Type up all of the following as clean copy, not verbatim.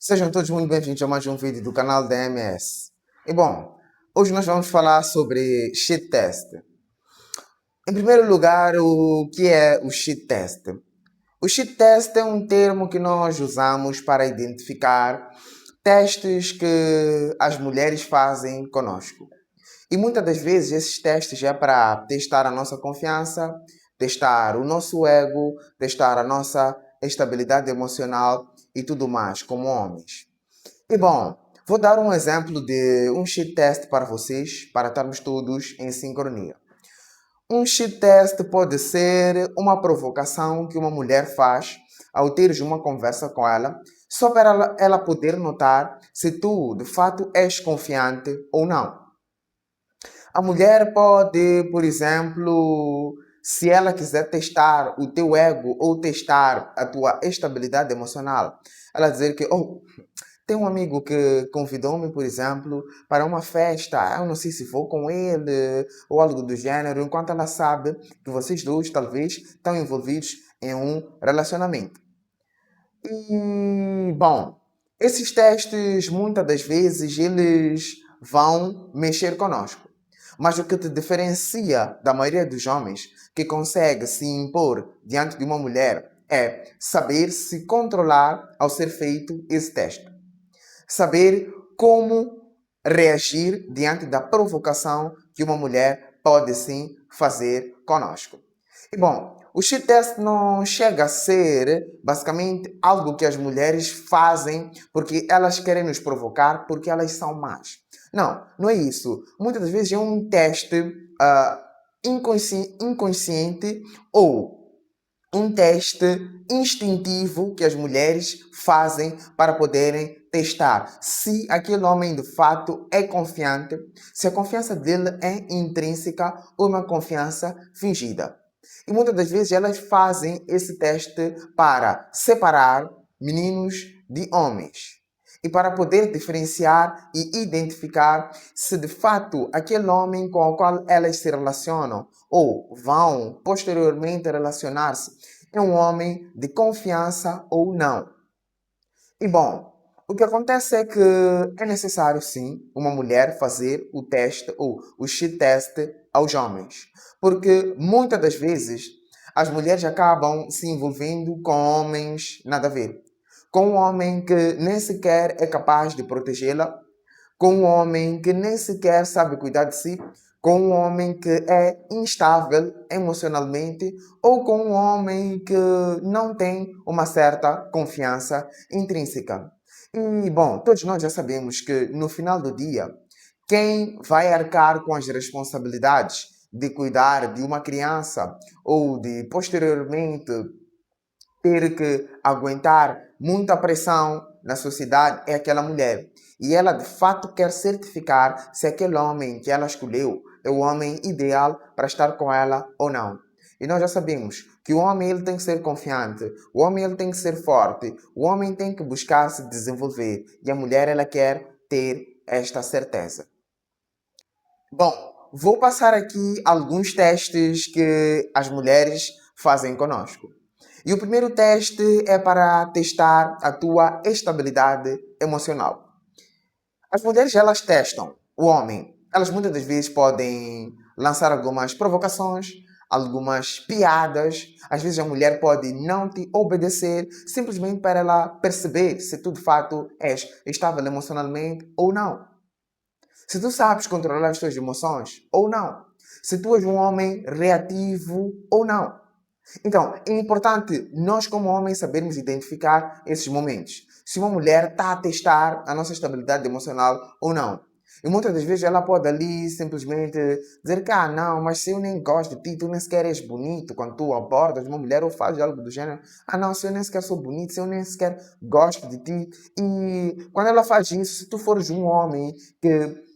Sejam todos muito bem-vindos a mais um vídeo do canal da MS. E bom, hoje nós vamos falar sobre shit test. Em primeiro lugar, o que é o shit test? O shit test é um termo que nós usamos para identificar testes que as mulheres fazem conosco. E muitas das vezes esses testes é para testar a nossa confiança, testar o nosso ego, testar a nossa estabilidade emocional e tudo mais, como homens. E bom, vou dar um exemplo de um sheet test para vocês, para estarmos todos em sincronia. Um sheet test pode ser uma provocação que uma mulher faz ao teres uma conversa com ela, só para ela poder notar se tu de fato és confiante ou não. A mulher pode, por exemplo, se ela quiser testar o teu ego ou testar a tua estabilidade emocional, ela dizer que, tem um amigo que convidou-me, por exemplo, para uma festa. Eu não sei se vou com ele ou algo do gênero, enquanto ela sabe que vocês dois talvez estão envolvidos em um relacionamento. E, bom, esses testes muitas das vezes eles vão mexer conosco. Mas o que te diferencia da maioria dos homens que consegue se impor diante de uma mulher é saber se controlar ao ser feito esse teste. Saber como reagir diante da provocação que uma mulher pode sim fazer conosco. E bom, o shit test não chega a ser basicamente algo que as mulheres fazem porque elas querem nos provocar, porque elas são más. Não, não é isso. Muitas das vezes é um teste inconsciente ou um teste instintivo que as mulheres fazem para poderem testar se aquele homem de fato é confiante, se a confiança dele é intrínseca ou uma confiança fingida. E muitas das vezes elas fazem esse teste para separar meninos de homens. E para poder diferenciar e identificar se de fato aquele homem com o qual elas se relacionam ou vão posteriormente relacionar-se é um homem de confiança ou não. E bom, o que acontece é que é necessário sim uma mulher fazer o teste ou o shit test aos homens. Porque muitas das vezes as mulheres acabam se envolvendo com homens nada a ver. Com um homem que nem sequer é capaz de protegê-la, com um homem que nem sequer sabe cuidar de si, com um homem que é instável emocionalmente ou com um homem que não tem uma certa confiança intrínseca. E, bom, todos nós já sabemos que no final do dia, quem vai arcar com as responsabilidades de cuidar de uma criança ou de posteriormente ter que aguentar muita pressão na sociedade é aquela mulher. E ela de fato quer certificar se aquele homem que ela escolheu é o homem ideal para estar com ela ou não. E nós já sabemos que o homem ele tem que ser confiante, o homem ele tem que ser forte, o homem tem que buscar se desenvolver e a mulher ela quer ter esta certeza. Bom, vou passar aqui alguns testes que as mulheres fazem conosco. E o primeiro teste é para testar a tua estabilidade emocional. As mulheres, elas testam o homem. Elas muitas das vezes podem lançar algumas provocações, algumas piadas. Às vezes a mulher pode não te obedecer, simplesmente para ela perceber se tu de fato és estável emocionalmente ou não. Se tu sabes controlar as tuas emoções ou não. Se tu és um homem reativo ou não. Então, é importante nós, como homens, sabermos identificar esses momentos. Se uma mulher está a testar a nossa estabilidade emocional ou não. E muitas das vezes ela pode ali simplesmente dizer que, não, mas se eu nem gosto de ti, tu nem sequer és bonito quando tu abordas uma mulher ou fazes algo do gênero. Não, se eu nem sequer sou bonito, se eu nem sequer gosto de ti. E quando ela faz isso, se tu fores um homem que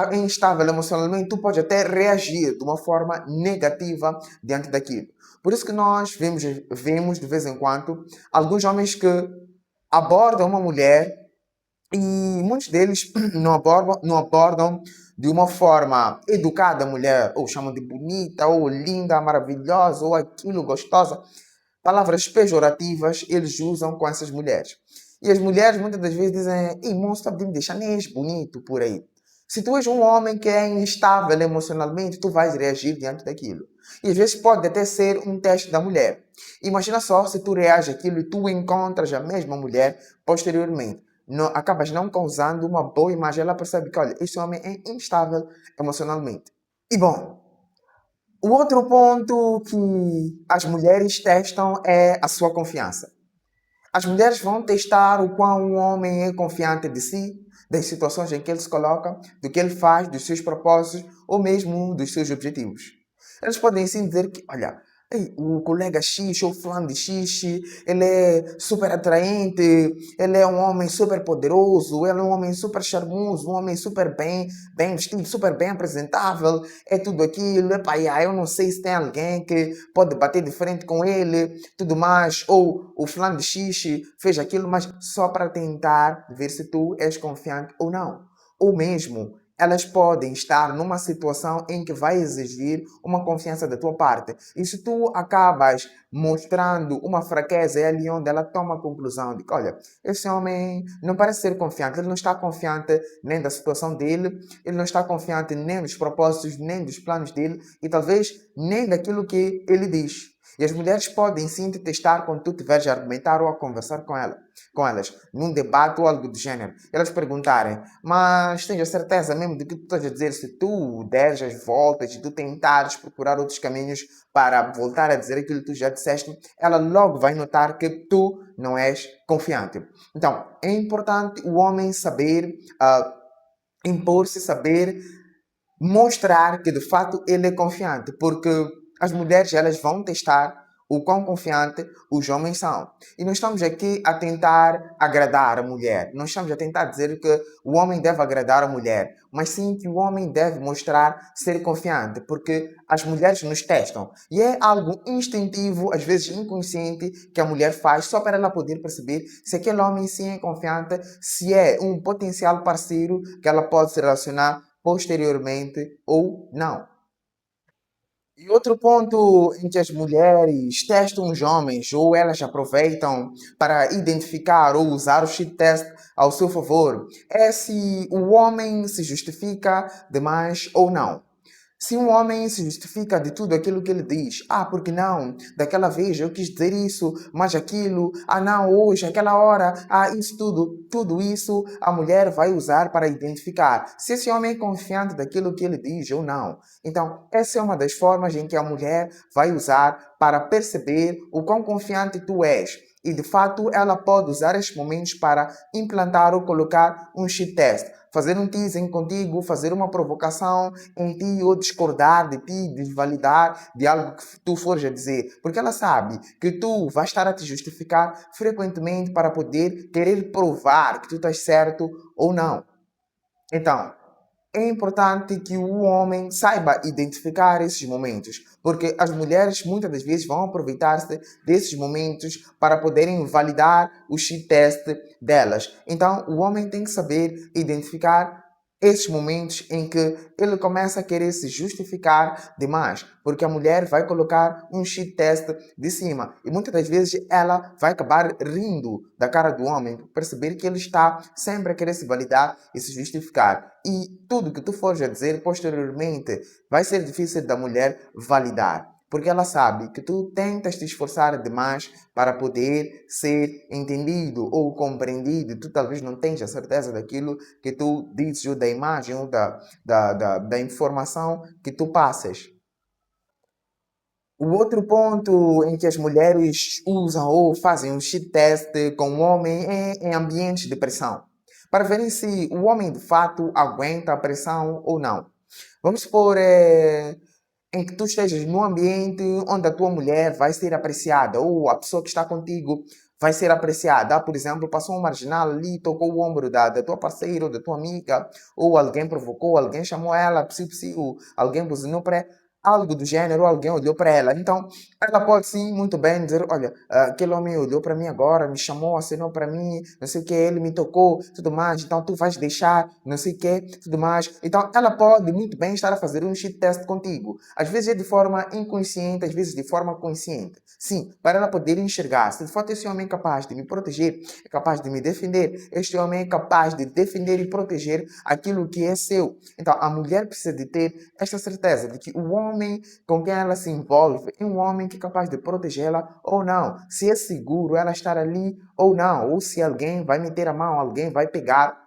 instável emocionalmente, tu pode até reagir de uma forma negativa diante daquilo. Por isso que nós vemos de vez em quando alguns homens que abordam uma mulher e muitos deles não abordam de uma forma educada a mulher, ou chamam de bonita, ou linda, maravilhosa, ou aquilo, gostosa. Palavras pejorativas eles usam com essas mulheres. E as mulheres muitas das vezes dizem, ei, moço, está de me deixar nem és bonito por aí. Se tu és um homem que é instável emocionalmente, tu vais reagir diante daquilo. E às vezes pode até ser um teste da mulher. Imagina só se tu reages aquilo e tu encontras a mesma mulher posteriormente. Não, acabas não causando uma boa imagem. Ela percebe que, olha, este homem é instável emocionalmente. E bom, o outro ponto que as mulheres testam é a sua confiança. As mulheres vão testar o quão um homem é confiante de si, das situações em que ele se coloca, do que ele faz, dos seus propósitos ou mesmo dos seus objetivos. Eles podem sim dizer que, olha, ei, o colega X ou o fulano de X, ele é super atraente, ele é um homem super poderoso, ele é um homem super charmoso, um homem super bem vestido, super bem apresentável, é tudo aquilo, epá, eu não sei se tem alguém que pode bater de frente com ele, tudo mais, ou o fulano de X fez aquilo, mas só para tentar ver se tu és confiante ou não. Ou mesmo, elas podem estar numa situação em que vai exigir uma confiança da tua parte. E se tu acabas mostrando uma fraqueza, é ali onde ela toma a conclusão de que, olha, esse homem não parece ser confiante, ele não está confiante nem da situação dele, ele não está confiante nem dos propósitos, nem dos planos dele e talvez nem daquilo que ele diz. E as mulheres podem sim te testar quando tu estiveres a argumentar ou a conversar com elas, num debate ou algo do gênero. Elas perguntarem, mas tens a certeza mesmo de que tu estás a dizer se tu deres as voltas e tu tentares procurar outros caminhos para voltar a dizer aquilo que tu já disseste, ela logo vai notar que tu não és confiante. Então, é importante o homem saber impor-se, saber mostrar que de fato ele é confiante, porque as mulheres elas vão testar o quão confiante os homens são. E nós estamos aqui a tentar agradar a mulher. Nós estamos a tentar dizer que o homem deve agradar a mulher, mas sim que o homem deve mostrar ser confiante, porque as mulheres nos testam. E é algo instintivo, às vezes inconsciente, que a mulher faz só para ela poder perceber se aquele homem sim é confiante, se é um potencial parceiro que ela pode se relacionar posteriormente ou não. E outro ponto em que as mulheres testam os homens ou elas aproveitam para identificar ou usar o cheat test ao seu favor é se o homem se justifica demais ou não. Se um homem se justifica de tudo aquilo que ele diz, porque não, daquela vez eu quis dizer isso, mas aquilo, não, hoje, aquela hora, isso tudo isso a mulher vai usar para identificar se esse homem é confiante daquilo que ele diz ou não. Então, essa é uma das formas em que a mulher vai usar para perceber o quão confiante tu és. E de fato, ela pode usar estes momentos para implantar ou colocar um cheat test. Fazer um teasing contigo, fazer uma provocação em ti ou discordar de ti, desvalidar de algo que tu fores a dizer. Porque ela sabe que tu vais estar a te justificar frequentemente para poder querer provar que tu estás certo ou não. Então, é importante que o homem saiba identificar esses momentos, porque as mulheres muitas das vezes vão aproveitar-se desses momentos para poderem validar o cheat test delas. Então, o homem tem que saber identificar esses momentos em que ele começa a querer se justificar demais, porque a mulher vai colocar um cheat test de cima e muitas das vezes ela vai acabar rindo da cara do homem, perceber que ele está sempre a querer se validar e se justificar. E tudo que tu fores a dizer posteriormente vai ser difícil da mulher validar. Porque ela sabe que tu tentas te esforçar demais para poder ser entendido ou compreendido. Tu talvez não tenhas a certeza daquilo que tu dizes, ou da imagem, ou da informação que tu passas. O outro ponto em que as mulheres usam ou fazem um cheat test com o homem é em ambientes de pressão, para verem se o homem de fato aguenta a pressão ou não. Vamos supor em que tu estejas num ambiente onde a tua mulher vai ser apreciada ou a pessoa que está contigo vai ser apreciada. Por exemplo, passou um marginal ali, tocou o ombro da tua parceira ou da tua amiga, ou alguém provocou, alguém chamou ela, psiu, alguém buzinou para ela. algo do gênero, alguém olhou para ela. Então, ela pode sim, muito bem, dizer, olha, aquele homem olhou para mim agora, me chamou, acenou para mim, não sei o que, ele me tocou, tudo mais, então tu vais deixar, não sei o que, tudo mais. Então, ela pode muito bem estar a fazer um shit test contigo. Às vezes é de forma inconsciente, às vezes de forma consciente. Sim, para ela poder enxergar, se de fato esse homem é capaz de me proteger, é capaz de me defender, este homem é capaz de defender e proteger aquilo que é seu. Então, a mulher precisa de ter esta certeza de que o homem com quem ela se envolve é um homem que é capaz de protegê-la ou não. Se é seguro ela estar ali ou não. Ou se alguém vai meter a mão, alguém vai pegar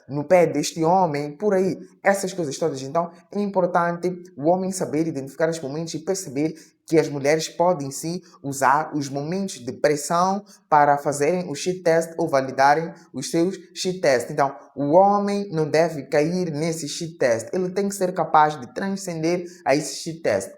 no pé deste homem, por aí. Essas coisas todas. Então, é importante o homem saber identificar os momentos e perceber que as mulheres podem sim usar os momentos de pressão para fazerem o shit test ou validarem os seus shit tests. Então, o homem não deve cair nesse shit test. Ele tem que ser capaz de transcender a esse shit test.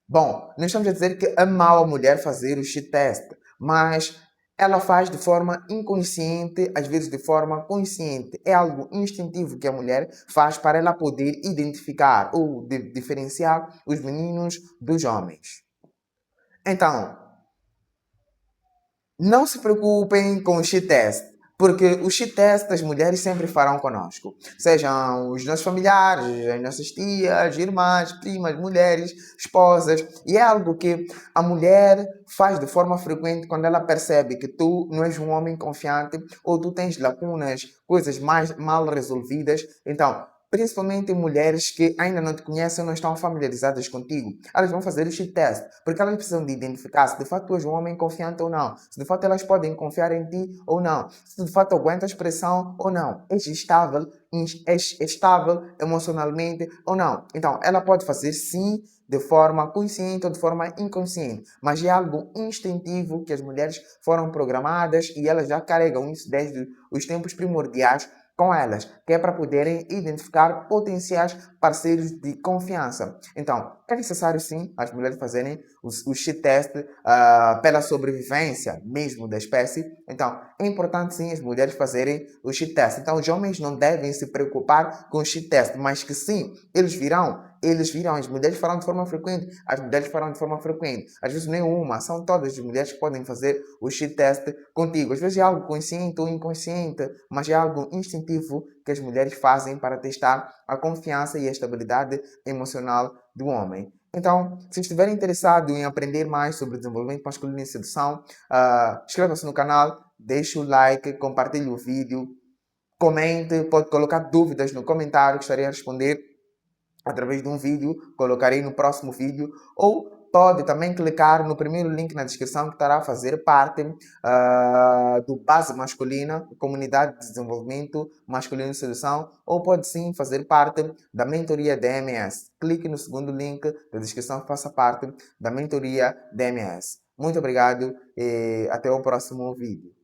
Bom, não estamos a dizer que é mal a mulher fazer o shit test, mas ela faz de forma inconsciente, às vezes de forma consciente. É algo instintivo que a mulher faz para ela poder identificar ou diferenciar os meninos dos homens. Então, não se preocupem com o shit test, porque o shit test as mulheres sempre farão conosco. Sejam os nossos familiares, as nossas tias, irmãs, primas, mulheres, esposas. E é algo que a mulher faz de forma frequente quando ela percebe que tu não és um homem confiante ou tu tens lacunas, coisas mais mal resolvidas. Então, principalmente mulheres que ainda não te conhecem, não estão familiarizadas contigo. Elas vão fazer o shit test, porque elas precisam de identificar se de fato tu és um homem confiante ou não, se de fato elas podem confiar em ti ou não, se de fato aguentas pressão ou não, és estável emocionalmente ou não. Então, ela pode fazer sim de forma consciente ou de forma inconsciente, mas é algo instintivo que as mulheres foram programadas e elas já carregam isso desde os tempos primordiais com elas, que é para poderem identificar potenciais parceiros de confiança. Então, é necessário sim as mulheres fazerem o shit test pela sobrevivência mesmo da espécie. Então, é importante sim as mulheres fazerem o shit test. Então, os homens não devem se preocupar com o shit test, mas que sim, eles virão, as mulheres farão de forma frequente, as mulheres farão de forma frequente. Às vezes nem uma, são todas as mulheres que podem fazer o shit test contigo. Às vezes é algo consciente ou inconsciente, mas é algo instintivo que as mulheres fazem para testar a confiança e a estabilidade emocional do homem. Então, se estiver interessado em aprender mais sobre desenvolvimento masculino e sedução, inscreva-se no canal, deixe o like, compartilhe o vídeo, comente, pode colocar dúvidas no comentário que estarei a responder através de um vídeo, colocarei no próximo vídeo, ou pode também clicar no primeiro link na descrição que estará a fazer parte do Base Masculina, Comunidade de Desenvolvimento Masculino e Sedução, ou pode sim fazer parte da mentoria DMS. Clique no segundo link da descrição que faça parte da mentoria DMS. Muito obrigado e até o próximo vídeo.